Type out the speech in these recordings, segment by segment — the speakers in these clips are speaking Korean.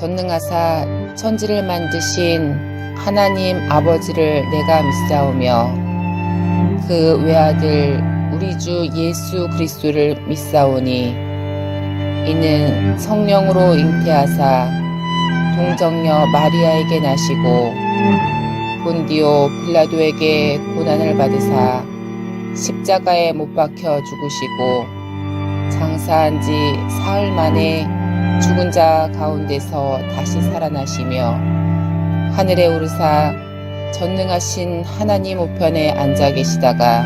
전능하사 천지를 만드신 하나님 아버지를 내가 믿사오며 그 외아들 우리 주 예수 그리스도를 믿사오니 이는 성령으로 잉태하사 동정녀 마리아에게 나시고 본디오 빌라도에게 고난을 받으사 십자가에 못 박혀 죽으시고 장사한 지 사흘 만에 죽은 자 가운데서 다시 살아나시며 하늘에 오르사 전능하신 하나님 우편에 앉아 계시다가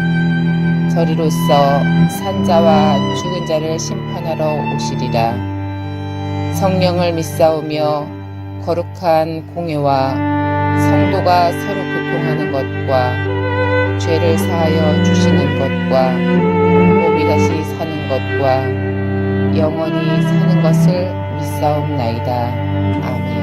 저리로서 산자와 죽은 자를 심판하러 오시리라. 성령을 믿사오며 거룩한 공회와 성도가 서로 교통하는 것과 죄를 사하여 주시는 것과 몸이 다시 사는 것과 영원히 사는 것을 믿사옵나이다. 아멘.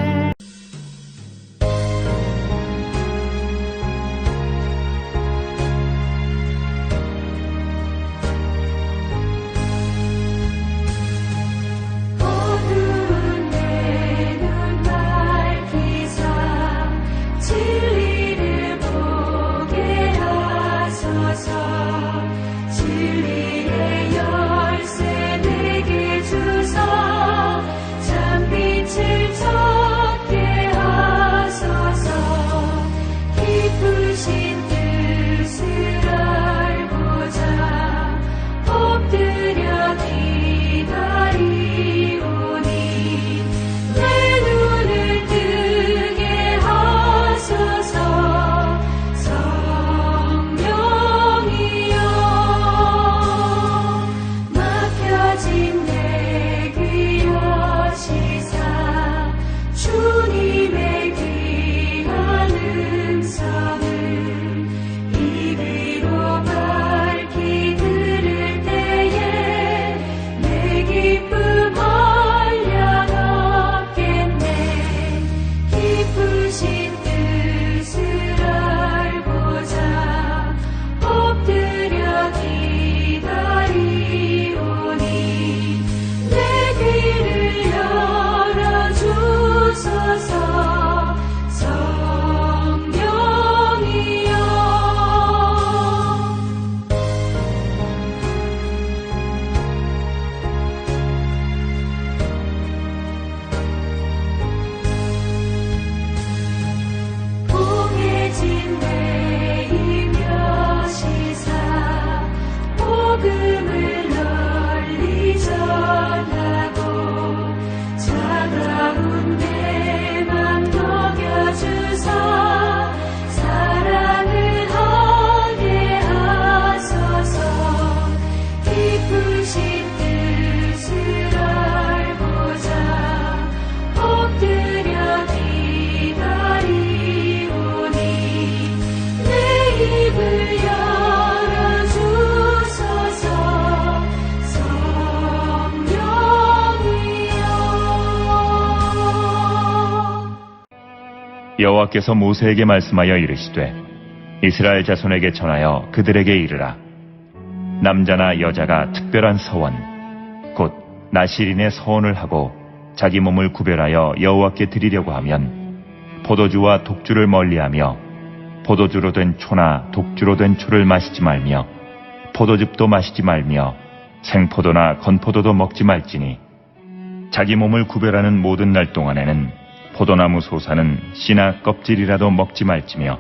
여호와께서 모세에게 말씀하여 이르시되 이스라엘 자손에게 전하여 그들에게 이르라. 남자나 여자가 특별한 서원 곧 나실인의 서원을 하고 자기 몸을 구별하여 여호와께 드리려고 하면 포도주와 독주를 멀리하며 포도주로 된 초나 독주로 된 초를 마시지 말며 포도즙도 마시지 말며 생포도나 건포도도 먹지 말지니 자기 몸을 구별하는 모든 날 동안에는 포도나무 소사는 씨나 껍질이라도 먹지 말지며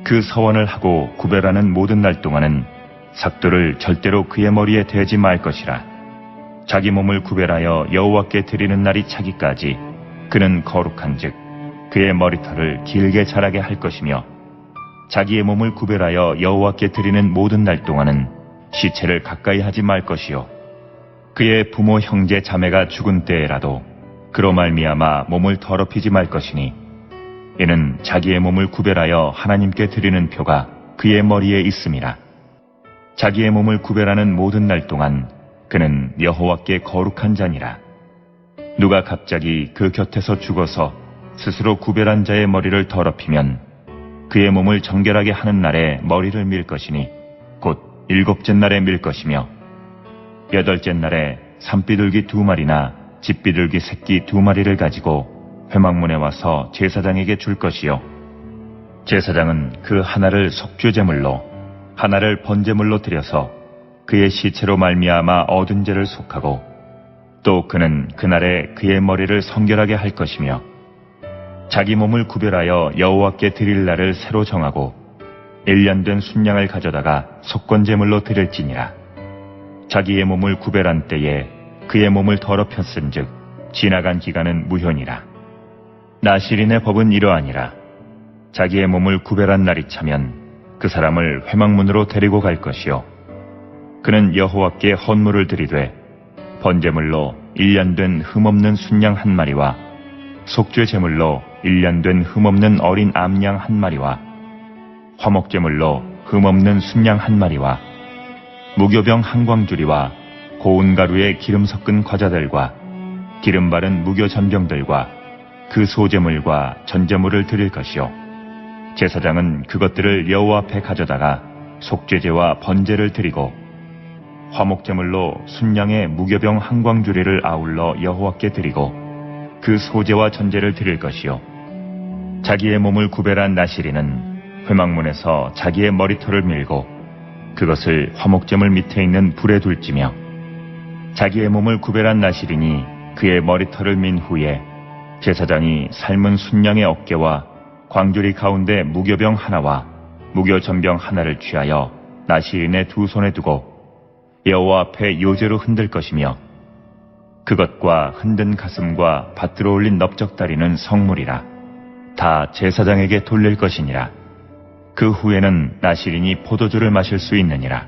그 서원을 하고 구별하는 모든 날 동안은 삭도를 절대로 그의 머리에 대지 말 것이라. 자기 몸을 구별하여 여호와께 드리는 날이 차기까지 그는 거룩한즉 그의 머리털을 길게 자라게 할 것이며 자기의 몸을 구별하여 여호와께 드리는 모든 날 동안은 시체를 가까이 하지 말 것이요 그의 부모 형제 자매가 죽은 때에라도 그로 말미암아 몸을 더럽히지 말 것이니 이는 자기의 몸을 구별하여 하나님께 드리는 표가 그의 머리에 있음이라. 자기의 몸을 구별하는 모든 날 동안 그는 여호와께 거룩한 자니라. 누가 갑자기 그 곁에서 죽어서 스스로 구별한 자의 머리를 더럽히면 그의 몸을 정결하게 하는 날에 머리를 밀 것이니 곧 일곱째 날에 밀 것이며 여덟째 날에 산비둘기 2마리나 집비둘기 새끼 2마리를 가지고 회막문에 와서 제사장에게 줄 것이요 제사장은 그 하나를 속죄제물로 하나를 번제물로 드려서 그의 시체로 말미암아 얻은 죄를 속하고 또 그는 그날에 그의 머리를 성결하게 할 것이며 자기 몸을 구별하여 여호와께 드릴 날을 새로 정하고 1년 된 순양을 가져다가 속건제물로 드릴지니라. 자기의 몸을 구별한 때에 그의 몸을 더럽혔은즉 지나간 기간은 무효니라. 나실인의 법은 이러하니라. 자기의 몸을 구별한 날이 차면 그 사람을 회막문으로 데리고 갈 것이요 그는 여호와께 헌물을 드리되 번제물로 1년 된 흠없는 순양 한 마리와 속죄 제물로 1년 된 흠없는 어린 암양 한 마리와 화목제물로 흠없는 순양 한 마리와 무교병 한 광주리와 고운 가루에 기름 섞은 과자들과 기름 바른 무교 전병들과 그 소제물과 전제물을 드릴 것이요 제사장은 그것들을 여호와 앞에 가져다가 속죄제와 번제를 드리고 화목제물로 순양의 무교병 한 광주리를 아울러 여호와께 드리고 그 소제와 전제를 드릴 것이요 자기의 몸을 구별한 나시리는 회막문에서 자기의 머리털을 밀고 그것을 화목제물 밑에 있는 불에 둘지며 자기의 몸을 구별한 나시리니 그의 머리털을 민 후에 제사장이 삶은 순양의 어깨와 광주리 가운데 무교병 하나와 무교전병 하나를 취하여 나시린의 두 손에 두고 여호와 앞에 요제로 흔들 것이며 그것과 흔든 가슴과 밭으로 올린 넓적다리는 성물이라 다 제사장에게 돌릴 것이니라. 그 후에는 나시린이 포도주를 마실 수 있느니라.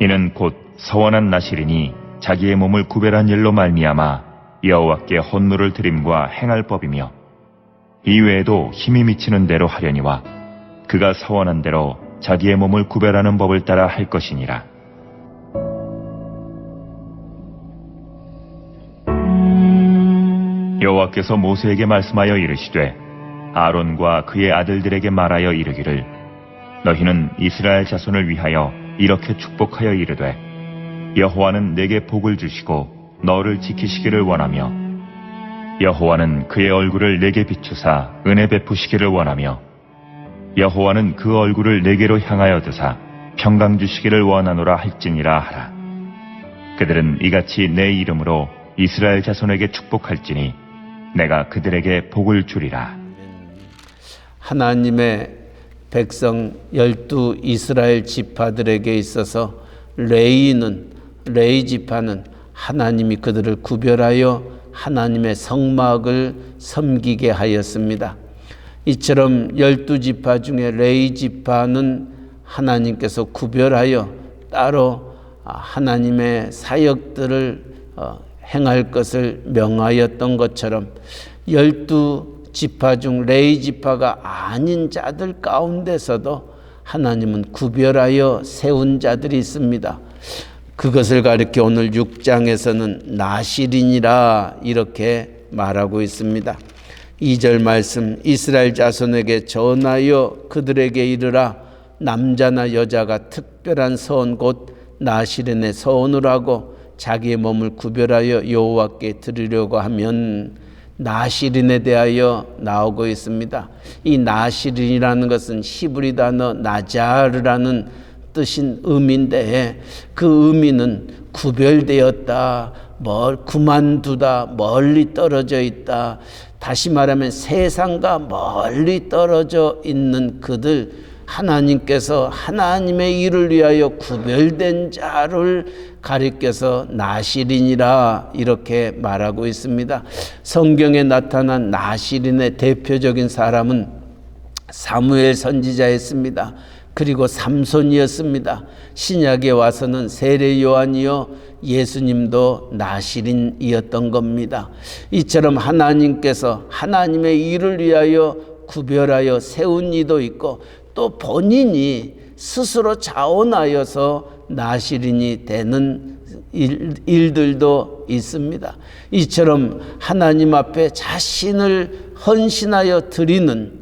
이는 곧 서원한 나시린이 자기의 몸을 구별한 일로 말미암아 여호와께 헌물을 드림과 행할 법이며 이외에도 힘이 미치는 대로 하려니와 그가 서원한 대로 자기의 몸을 구별하는 법을 따라 할 것이니라. 여호와께서 모세에게 말씀하여 이르시되 아론과 그의 아들들에게 말하여 이르기를 너희는 이스라엘 자손을 위하여 이렇게 축복하여 이르되 여호와는 내게 복을 주시고 너를 지키시기를 원하며 여호와는 그의 얼굴을 내게 비추사 은혜 베푸시기를 원하며 여호와는 그 얼굴을 내게로 향하여 드사 평강 주시기를 원하노라 할지니라 하라. 그들은 이같이 내 이름으로 이스라엘 자손에게 축복할지니 내가 그들에게 복을 주리라. 하나님의 백성 12 이스라엘 지파들에게 있어서 레이 지파는 하나님이 그들을 구별하여 하나님의 성막을 섬기게 하였습니다. 이처럼 12지파 중에 레이 지파는 하나님께서 구별하여 따로 하나님의 사역들을 행할 것을 명하였던 것처럼 12지파 중 레이 지파가 아닌 자들 가운데서도 하나님은 구별하여 세운 자들이 있습니다. 그것을 가리켜 오늘 6장에서는 나실인이라 이렇게 말하고 있습니다. 2절 말씀 이스라엘 자손에게 전하여 그들에게 이르라 남자나 여자가 특별한 서원 곧 나실인의 서원을 하고 자기의 몸을 구별하여 여호와께 드리려고 하면 나실인에 대하여 나오고 있습니다. 이 나실인이라는 것은 히브리 단어 나자르라는 뜻인 의미인데 그 의미는 구별되었다, 그만두다, 멀리 떨어져 있다. 다시 말하면 세상과 멀리 떨어져 있는 그들, 하나님께서 하나님의 일을 위하여 구별된 자를 가리켜서 나실인이라 이렇게 말하고 있습니다. 성경에 나타난 나실인의 대표적인 사람은 사무엘 선지자였습니다. 그리고 삼손이었습니다. 신약에 와서는 세례 요한이요 예수님도 나실인이었던 겁니다. 이처럼 하나님께서 하나님의 일을 위하여 구별하여 세운 이도 있고 또 본인이 스스로 자원하여서 나실인이 되는 일들도 있습니다. 이처럼 하나님 앞에 자신을 헌신하여 드리는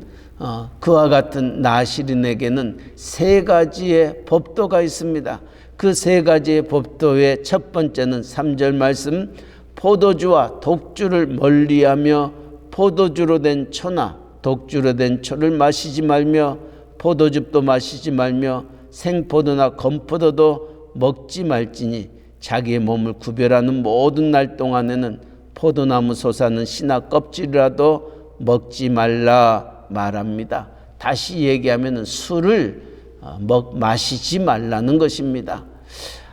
그와 같은 나실인에게는 세 가지의 법도가 있습니다. 그 세 가지의 법도의 첫 번째는 3절 말씀 포도주와 독주를 멀리하며 포도주로 된 초나 독주로 된 초를 마시지 말며 포도즙도 마시지 말며 생포도나 건포도도 먹지 말지니 자기의 몸을 구별하는 모든 날 동안에는 포도나무 솟아는 씨나 껍질이라도 먹지 말라 말합니다. 다시 얘기하면 술을 마시지 말라는 것입니다.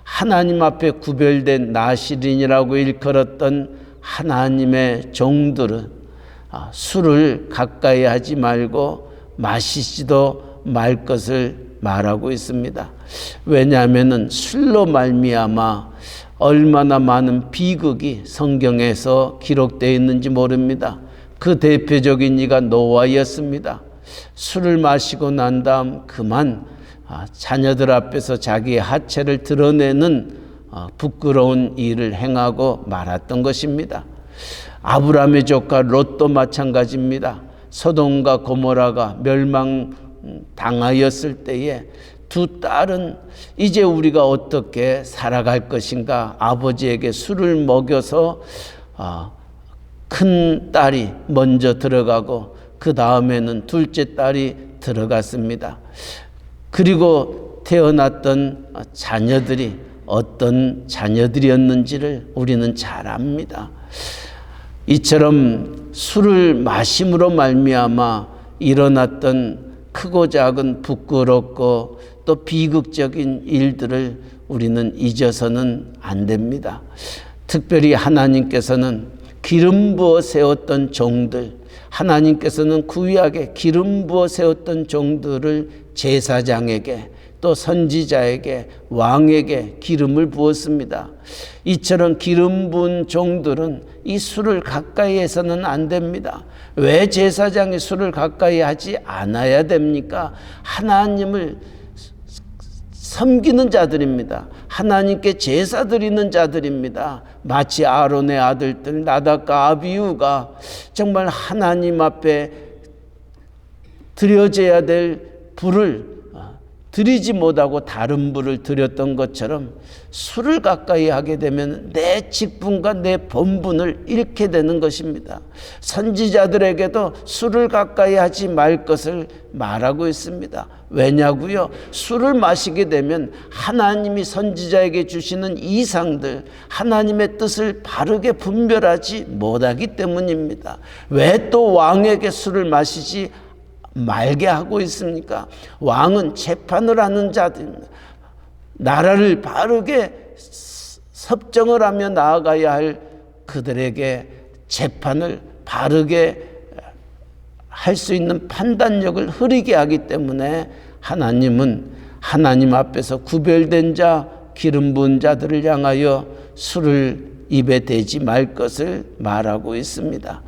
하나님 앞에 구별된 나시린이라고 일컬었던 하나님의 종들은 술을 가까이 하지 말고 마시지도 말 것을 말하고 있습니다. 왜냐하면 술로 말미암아 얼마나 많은 비극이 성경에서 기록되어 있는지 모릅니다. 그 대표적인 이가 노아였습니다. 술을 마시고 난 다음 그만 자녀들 앞에서 자기의 하체를 드러내는 부끄러운 일을 행하고 말았던 것입니다. 아브라함의 조카 롯도 마찬가지입니다. 소돔과 고모라가 멸망당하였을 때에 두 딸은 이제 우리가 어떻게 살아갈 것인가, 아버지에게 술을 먹여서 큰 딸이 먼저 들어가고 그 다음에는 둘째 딸이 들어갔습니다. 그리고 태어났던 자녀들이 어떤 자녀들이었는지를 우리는 잘 압니다. 이처럼 술을 마심으로 말미암아 일어났던 크고 작은 부끄럽고 또 비극적인 일들을 우리는 잊어서는 안 됩니다. 특별히 하나님께서는 기름 부어 세웠던 종들, 하나님께서는 구약에 기름 부어 세웠던 종들을 제사장에게 또 선지자에게 왕에게 기름을 부었습니다. 이처럼 기름 부은 종들은 이 술을 가까이 해서는 안 됩니다. 왜 제사장이 술을 가까이 하지 않아야 됩니까? 하나님을 섬기는 자들입니다. 하나님께 제사 드리는 자들입니다. 마치 아론의 아들들 나답과 아비후가 정말 하나님 앞에 드려져야 될 불을 드리지 못하고 다른 불을 드렸던 것처럼 술을 가까이 하게 되면 내 직분과 내 본분을 잃게 되는 것입니다. 선지자들에게도 술을 가까이 하지 말 것을 말하고 있습니다. 왜냐고요? 술을 마시게 되면 하나님이 선지자에게 주시는 이상들, 하나님의 뜻을 바르게 분별하지 못하기 때문입니다. 왜 또 왕에게 술을 마시지 말게 하고 있습니까? 왕은 재판을 하는 자들입니다. 나라를 바르게 섭정을 하며 나아가야 할 그들에게 재판을 바르게 할 수 있는 판단력을 흐리게 하기 때문에 하나님은 하나님 앞에서 구별된 자, 기름 부은 자들을 향하여 술을 입에 대지 말 것을 말하고 있습니다.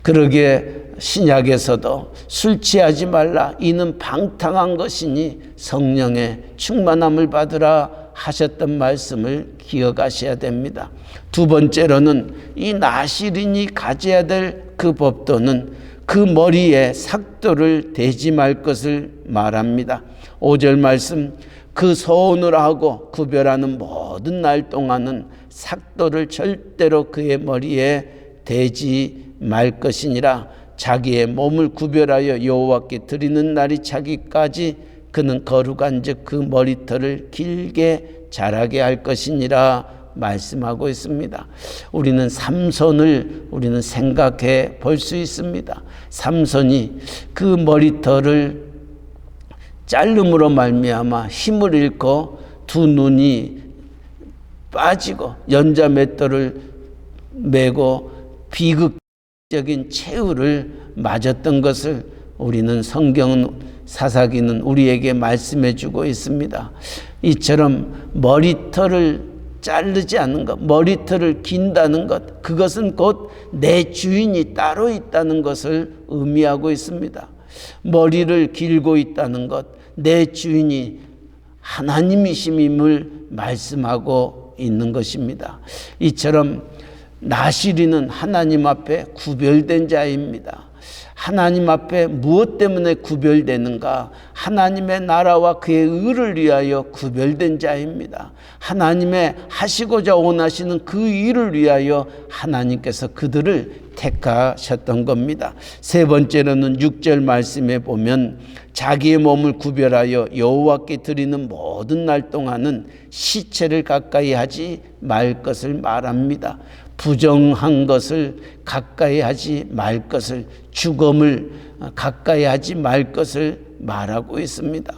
그러기에 신약에서도 술 취하지 말라, 이는 방탕한 것이니 성령의 충만함을 받으라 하셨던 말씀을 기억하셔야 됩니다. 두 번째로는 이 나시린이 가져야 될 그 법도는 그 머리에 삭도를 대지 말 것을 말합니다. 5절 말씀, 그 소원을 하고 구별하는 모든 날 동안은 삭도를 절대로 그의 머리에 대지 말 것이니라. 자기의 몸을 구별하여 여호와께 드리는 날이 차기까지 그는 거룩한즉 그 머리털을 길게 자라게 할 것이니라 말씀하고 있습니다. 우리는 삼손을 생각해 볼 수 있습니다. 삼손이 그 머리털을 자름으로 말미암아 힘을 잃고 두 눈이 빠지고 연자 맷돌을 메고 비극적인 최후를 맞았던 것을 우리는 성경은 사사기는 우리에게 말씀해 주고 있습니다. 이처럼 머리털을 자르지 않는 것, 머리털을 긴다는 것, 그것은 곧 내 주인이 따로 있다는 것을 의미하고 있습니다. 머리를 길고 있다는 것, 내 주인이 하나님이심임을 말씀하고 있는 것입니다. 이처럼 나시린은 하나님 앞에 구별된 자입니다. 하나님 앞에 무엇 때문에 구별되는가? 하나님의 나라와 그의 의를 위하여 구별된 자입니다. 하나님의 하시고자 원하시는 그 일을 위하여 하나님께서 그들을 택하셨던 겁니다. 세 번째로는 6절 말씀에 보면 자기의 몸을 구별하여 여호와께 드리는 모든 날 동안은 시체를 가까이 하지 말 것을 말합니다. 부정한 것을 가까이 하지 말 것을, 죽음을 가까이 하지 말 것을 말하고 있습니다.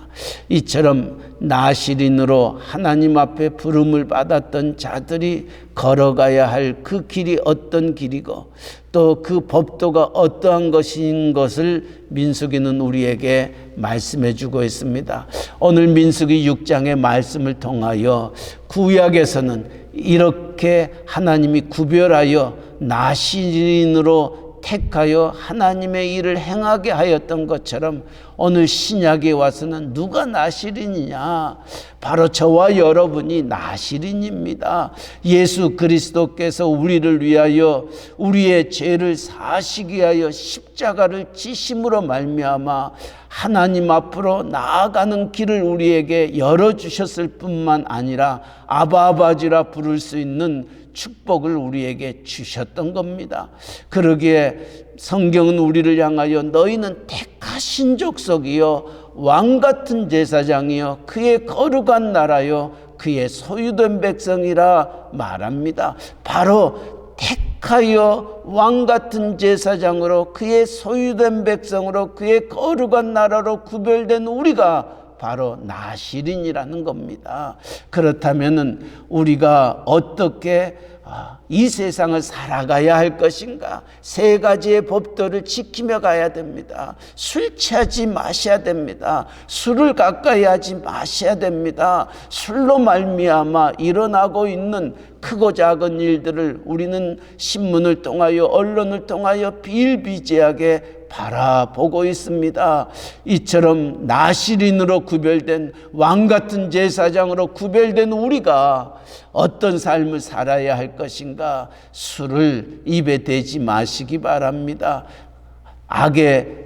이처럼 나실인으로 하나님 앞에 부름을 받았던 자들이 걸어가야 할 그 길이 어떤 길이고 또 그 법도가 어떠한 것인 것을 민수기는 우리에게 말씀해 주고 있습니다. 오늘 민수기 6장의 말씀을 통하여 구약에서는 이렇게 하나님이 구별하여 나실인으로 택하여 하나님의 일을 행하게 하였던 것처럼 오늘 신약에 와서는 누가 나실인이냐? 바로 저와 여러분이 나실인입니다. 예수 그리스도께서 우리를 위하여 우리의 죄를 사시기 위하여 십자가를 지심으로 말미암아 하나님 앞으로 나아가는 길을 우리에게 열어주셨을 뿐만 아니라 아바아버지라 부를 수 있는 축복을 우리에게 주셨던 겁니다. 그러기에 성경은 우리를 향하여 너희는 택하신 족속이요 왕같은 제사장이요 그의 거룩한 나라요 그의 소유된 백성이라 말합니다. 바로 택하여 왕같은 제사장으로 그의 소유된 백성으로 그의 거룩한 나라로 구별된 우리가 바로 나실인이라는 겁니다. 그렇다면 우리가 어떻게 이 세상을 살아가야 할 것인가? 세 가지의 법도를 지키며 가야 됩니다. 술 취하지 마셔야 됩니다. 술을 가까이 하지 마셔야 됩니다. 술로 말미암아 일어나고 있는 크고 작은 일들을 우리는 신문을 통하여 언론을 통하여 비일비재하게 바라보고 있습니다. 이처럼 나실인으로 구별된 왕같은 제사장으로 구별된 우리가 어떤 삶을 살아야 할 것인가? 술을 입에 대지 마시기 바랍니다. 악의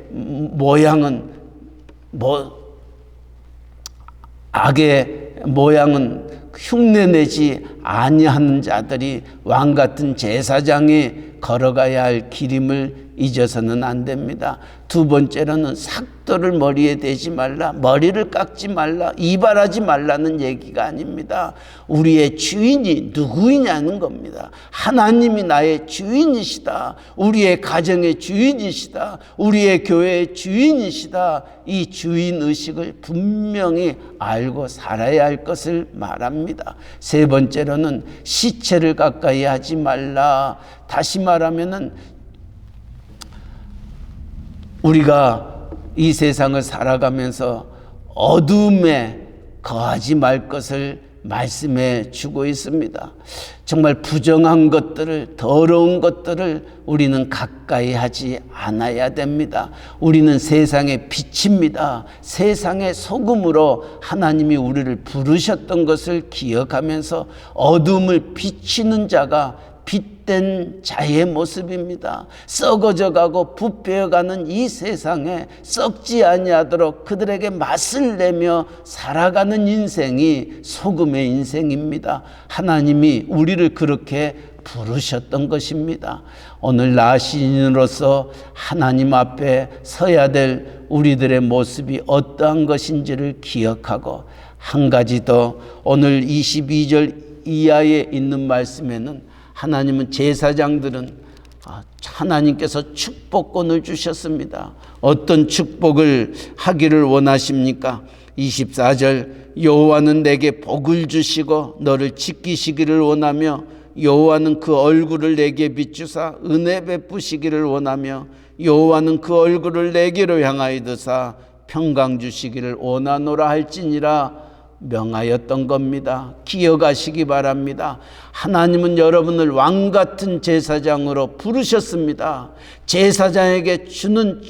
모양은 흉내내지 아니하는 자들이 왕같은 제사장이 걸어가야 할 길임을 잊어서는 안 됩니다. 두 번째로는 삭도를 머리에 대지 말라, 머리를 깎지 말라, 이발하지 말라는 얘기가 아닙니다. 우리의 주인이 누구이냐는 겁니다. 하나님이 나의 주인이시다. 우리의 가정의 주인이시다. 우리의 교회의 주인이시다. 이 주인의식을 분명히 알고 살아야 할 것을 말합니다. 세 번째로는 시체를 가까이 하지 말라. 다시 말하면은 우리가 이 세상을 살아가면서 어둠에 거하지 말 것을 말씀해 주고 있습니다. 정말 부정한 것들을, 더러운 것들을 우리는 가까이 하지 않아야 됩니다. 우리는 세상의 빛입니다. 세상의 소금으로 하나님이 우리를 부르셨던 것을 기억하면서 어둠을 비치는 자가 빛된 자의 모습입니다. 썩어져 가고 부패어가는 이 세상에 썩지 아니하도록 그들에게 맛을 내며 살아가는 인생이 소금의 인생입니다. 하나님이 우리를 그렇게 부르셨던 것입니다. 오늘 나신으로서 하나님 앞에 서야 될 우리들의 모습이 어떠한 것인지를 기억하고, 한 가지 더, 오늘 22절 이하에 있는 말씀에는 하나님은 제사장들은 하나님께서 축복권을 주셨습니다. 어떤 축복을 하기를 원하십니까? 24절, 여호와는 내게 복을 주시고 너를 지키시기를 원하며 여호와는 그 얼굴을 내게 비추사 은혜 베푸시기를 원하며 여호와는 그 얼굴을 내게로 향하여 드사 평강 주시기를 원하노라 할지니라 명하였던 겁니다. 기억하시기 바랍니다. 하나님은 여러분을 왕같은 제사장으로 부르셨습니다. 제사장에게 주는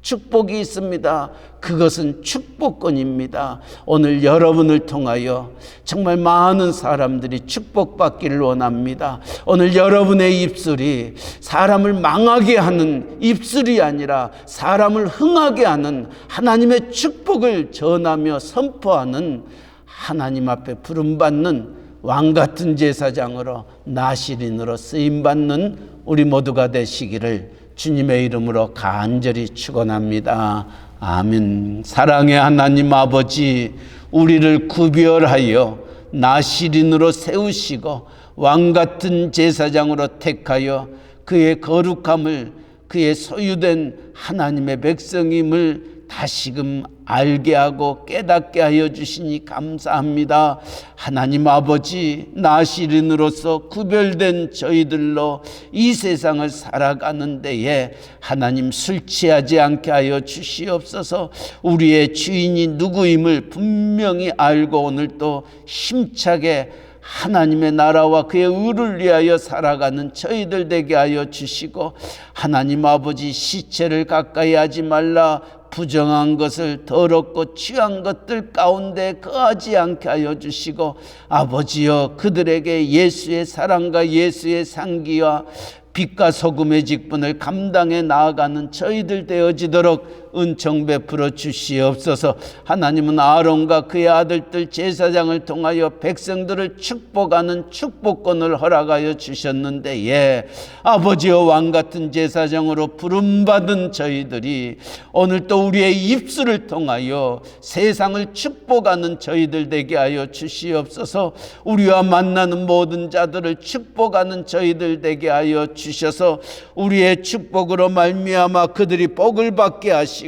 축복이 있습니다. 그것은 축복권입니다. 오늘 여러분을 통하여 정말 많은 사람들이 축복받기를 원합니다. 오늘 여러분의 입술이 사람을 망하게 하는 입술이 아니라 사람을 흥하게 하는 하나님의 축복을 전하며 선포하는, 하나님 앞에 부름받는 왕같은 제사장으로, 나시린으로 쓰임받는 우리 모두가 되시기를 주님의 이름으로 간절히 축원합니다. 아멘. 사랑의 하나님 아버지, 우리를 구별하여 나시린으로 세우시고 왕같은 제사장으로 택하여 그의 거룩함을, 그의 소유된 하나님의 백성임을 다시금 알게 하고 깨닫게 하여 주시니 감사합니다. 하나님 아버지, 나시린으로서 구별된 저희들로 이 세상을 살아가는 데에 하나님 술 취하지 않게 하여 주시옵소서. 우리의 주인이 누구임을 분명히 알고 오늘 또 힘차게 하나님의 나라와 그의 의를 위하여 살아가는 저희들 되게 하여 주시고, 하나님 아버지, 시체를 가까이 하지 말라, 부정한 것을, 더럽고 취한 것들 가운데 거하지 않게 하여 주시고, 아버지여, 그들에게 예수의 사랑과 예수의 상기와 빛과 소금의 직분을 감당해 나아가는 저희들 되어지도록 은총 베풀어 주시옵소서. 하나님은 아론과 그의 아들들 제사장을 통하여 백성들을 축복하는 축복권을 허락하여 주셨는데, 아버지여, 왕같은 제사장으로 부름받은 저희들이 오늘 또 우리의 입술을 통하여 세상을 축복하는 저희들 되게 하여 주시옵소서. 우리와 만나는 모든 자들을 축복하는 저희들 되게 하여 주셔서 우리의 축복으로 말미암아 그들이 복을 받게 하시고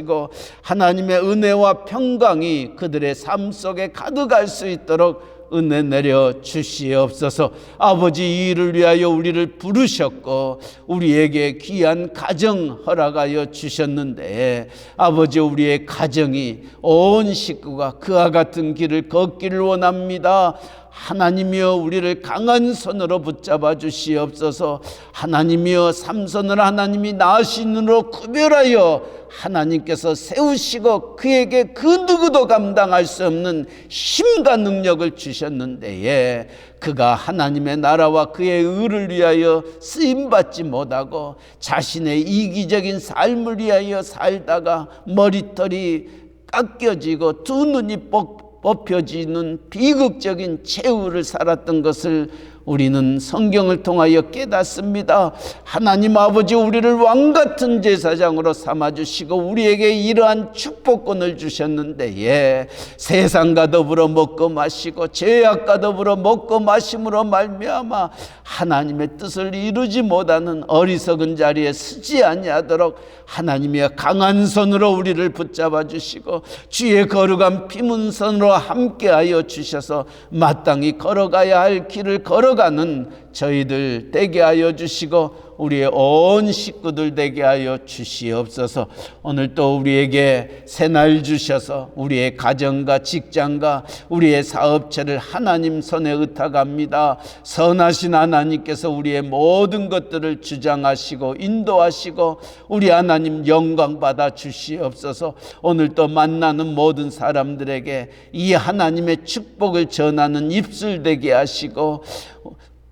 하나님의 은혜와 평강이 그들의 삶 속에 가득할 수 있도록 은혜 내려 주시옵소서. 아버지, 이 일을 위하여 우리를 부르셨고 우리에게 귀한 가정 허락하여 주셨는데, 아버지, 우리의 가정이 온 식구가 그와 같은 길을 걷기를 원합니다. 하나님이여, 우리를 강한 손으로 붙잡아 주시옵소서. 하나님이여, 삼손을 하나님이 나신으로 구별하여 하나님께서 세우시고 그에게 그 누구도 감당할 수 없는 힘과 능력을 주셨는데, 그가 하나님의 나라와 그의 의를 위하여 쓰임받지 못하고 자신의 이기적인 삶을 위하여 살다가 머리털이 깎여지고 두 눈이 뽑혀지는 비극적인 최후를 살았던 것을 우리는 성경을 통하여 깨닫습니다. 하나님 아버지, 우리를 왕같은 제사장으로 삼아주시고 우리에게 이러한 축복권을 주셨는데, 세상과 더불어 먹고 마시고 죄악과 더불어 먹고 마심으로 말미암아 하나님의 뜻을 이루지 못하는 어리석은 자리에 서지 아니하도록 하나님의 강한 손으로 우리를 붙잡아 주시고 주의 거룩한 피문선으로 함께하여 주셔서 마땅히 걸어가야 할 길을 걸어가는 저희들 되게 하여 주시고 우리의 온 식구들 되게 하여 주시옵소서. 오늘 또 우리에게 새날 주셔서 우리의 가정과 직장과 우리의 사업체를 하나님 손에 의탁합니다. 선하신 하나님께서 우리의 모든 것들을 주장하시고 인도하시고 우리 하나님 영광 받아 주시옵소서. 오늘 또 만나는 모든 사람들에게 이 하나님의 축복을 전하는 입술 되게 하시고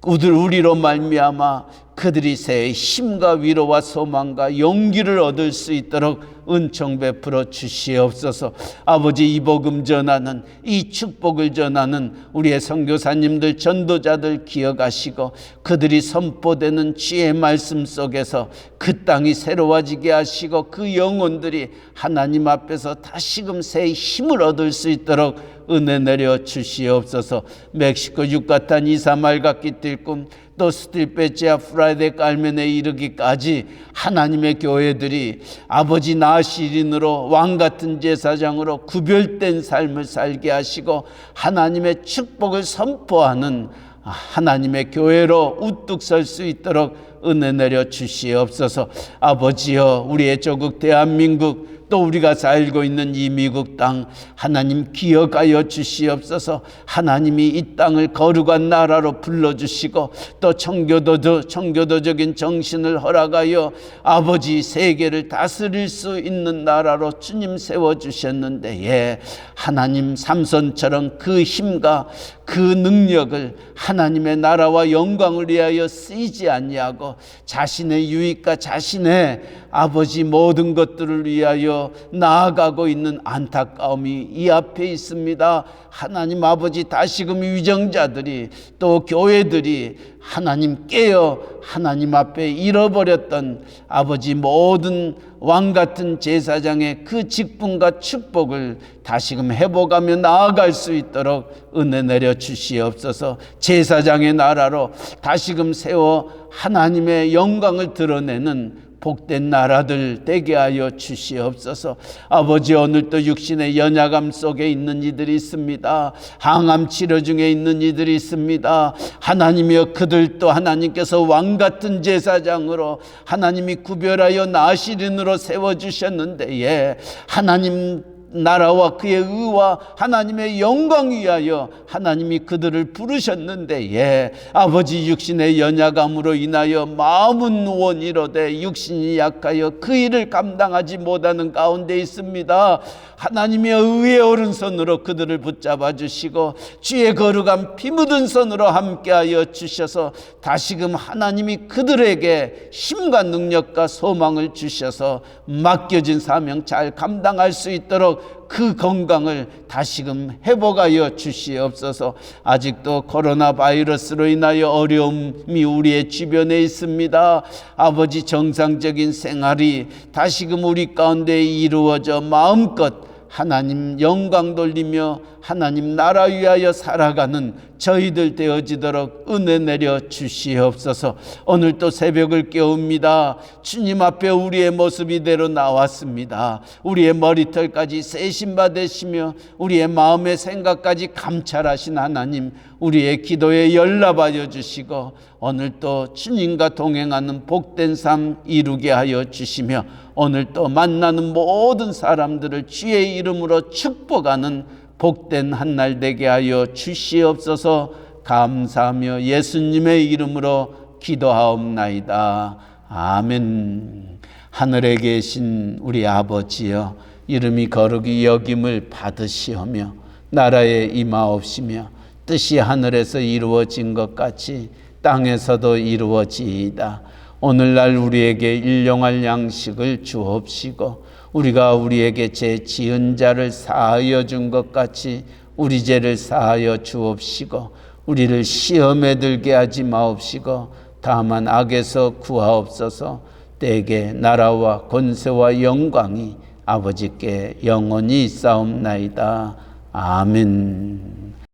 우리로 말미암아 그들이 새 힘과 위로와 소망과 용기를 얻을 수 있도록 은총 베풀어 주시옵소서. 아버지, 이 복음 전하는, 이 축복을 전하는 우리의 선교사님들, 전도자들 기억하시고 그들이 선포되는 주의 말씀 속에서 그 땅이 새로워지게 하시고 그 영혼들이 하나님 앞에서 다시금 새 힘을 얻을 수 있도록 은혜 내려 주시옵소서. 멕시코 유카탄 이사말 각기 띨꿈 또 스틸페치아 프라이데 깔멘에 이르기까지 하나님의 교회들이 아버지 나시린으로 왕같은 제사장으로 구별된 삶을 살게 하시고 하나님의 축복을 선포하는 하나님의 교회로 우뚝 설 수 있도록 은혜 내려 주시옵소서. 아버지여, 우리의 조국 대한민국 또 우리가 살고 있는 이 미국 땅 하나님 기억하여 주시옵소서. 하나님이 이 땅을 거룩한 나라로 불러주시고 또 청교도적인 정신을 허락하여 아버지 세계를 다스릴 수 있는 나라로 주님 세워주셨는데, 예, 하나님 삼손처럼 그 힘과 그 능력을 하나님의 나라와 영광을 위하여 쓰이지 아니하고 자신의 유익과 자신의 아버지 모든 것들을 위하여 나아가고 있는 안타까움이 이 앞에 있습니다. 하나님 아버지, 다시금 위정자들이 또 교회들이 하나님 깨어 하나님 앞에 잃어버렸던 아버지 모든 왕같은 제사장의 그 직분과 축복을 다시금 회복하며 나아갈 수 있도록 은혜 내려 주시옵소서. 제사장의 나라로 다시금 세워 하나님의 영광을 드러내는 복된 나라들 되게 하여 주시옵소서. 아버지, 오늘도 육신의 연약함 속에 있는 이들이 있습니다. 항암 치료 중에 있는 이들이 있습니다. 하나님이여, 그들도 하나님께서 왕같은 제사장으로 하나님이 구별하여 나시린으로 세워주셨는데, 예, 하나님 나라와 그의 의와 하나님의 영광 위하여 하나님이 그들을 부르셨는데, 예, 아버지, 육신의 연약함으로 인하여 마음은 원이로되 육신이 약하여 그 일을 감당하지 못하는 가운데 있습니다. 하나님의 의의 오른손으로 그들을 붙잡아 주시고 주의 거룩한 피 묻은 손으로 함께하여 주셔서 다시금 하나님이 그들에게 힘과 능력과 소망을 주셔서 맡겨진 사명 잘 감당할 수 있도록 그 건강을 다시금 회복하여 주시옵소서. 아직도 코로나 바이러스로 인하여 어려움이 우리의 주변에 있습니다. 아버지, 정상적인 생활이 다시금 우리 가운데 이루어져 마음껏 하나님 영광 돌리며 하나님 나라 위하여 살아가는 저희들 되어지도록 은혜 내려 주시옵소서. 오늘 또 새벽을 깨웁니다. 주님 앞에 우리의 모습 이대로 나왔습니다. 우리의 머리털까지 세심바 되시며 우리의 마음의 생각까지 감찰하신 하나님, 우리의 기도에 연락하여 주시고 오늘 또 주님과 동행하는 복된 삶 이루게 하여 주시며 오늘 또 만나는 모든 사람들을 주의 이름으로 축복하는 복된 한날 되게 하여 주시옵소서. 감사하며 예수님의 이름으로 기도하옵나이다. 아멘. 하늘에 계신 우리 아버지여, 이름이 거룩히 여김을 받으시오며 나라에 임하옵시며 뜻이 하늘에서 이루어진 것 같이 땅에서도 이루어지이다. 오늘날 우리에게 일용할 양식을 주옵시고 우리가 우리에게 죄 지은 자를 사하여 준 것 같이 우리 죄를 사하여 주옵시고 우리를 시험에 들게 하지 마옵시고 다만 악에서 구하옵소서. 때에 나라와 권세와 영광이 아버지께 영원히 있사옵나이다. 아멘.